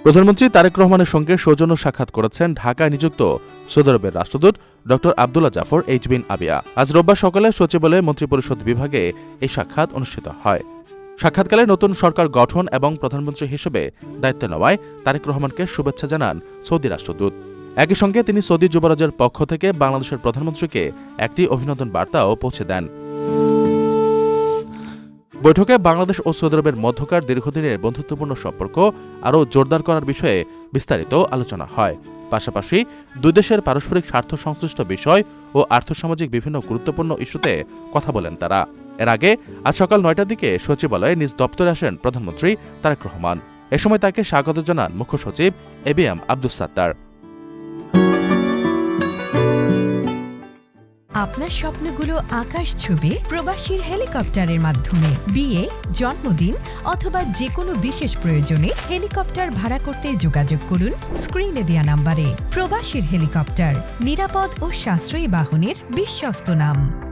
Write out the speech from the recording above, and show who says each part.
Speaker 1: প্রধানমন্ত্রী তারেক রহমানের সঙ্গে সৌজন্য সাক্ষাৎ করেছেন ঢাকায় নিযুক্ত সৌদি আরবের রাষ্ট্রদূত ড আবদুল্লাহ জাফর এইচ বিন আবিয়া। আজ রোববার সকালে সচিবালয়ে মন্ত্রিপরিষদ বিভাগে এই সাক্ষাৎ অনুষ্ঠিত হয়। সাক্ষাৎকালে নতুন সরকার গঠন এবং প্রধানমন্ত্রী হিসেবে দায়িত্ব নেওয়ায় তারেক রহমানকে শুভেচ্ছা জানান সৌদি রাষ্ট্রদূত। একই সঙ্গে তিনি সৌদি যুবরাজের পক্ষ থেকে বাংলাদেশের প্রধানমন্ত্রীকে একটি অভিনন্দন বার্তাও পৌঁছে দেন। বৈঠকে বাংলাদেশ ও সৌদি আরবের মধ্যকার দীর্ঘদিনের বন্ধুত্বপূর্ণ সম্পর্ক আরও জোরদার করার বিষয়ে বিস্তারিত আলোচনা হয়। পাশাপাশি দুই দেশের পারস্পরিক স্বার্থ সংশ্লিষ্ট বিষয় ও আর্থসামাজিক বিভিন্ন গুরুত্বপূর্ণ ইস্যুতে কথা বলেন তারা। এর আগে আজ সকাল ৯টার দিকে সচিবালয়ে নিজ দপ্তরে আসেন প্রধানমন্ত্রী তারেক রহমান। এ সময় তাকে স্বাগত জানান মুখ্য সচিব এবিএম আব্দুস সাত্তার।
Speaker 2: আপনার স্বপ্নগুলো আকাশ ছুবে প্রবাসীর হেলিকপ্টারের মাধ্যমে। বিয়ে, জন্মদিন অথবা যে কোনো বিশেষ প্রয়োজনে হেলিকপ্টার ভাড়া করতে যোগাযোগ করুন স্ক্রিনে দেয়া নাম্বারে। প্রবাসীর হেলিকপ্টার, নিরাপদ ও সাশ্রয়ী বাহনের বিশ্বস্ত নাম।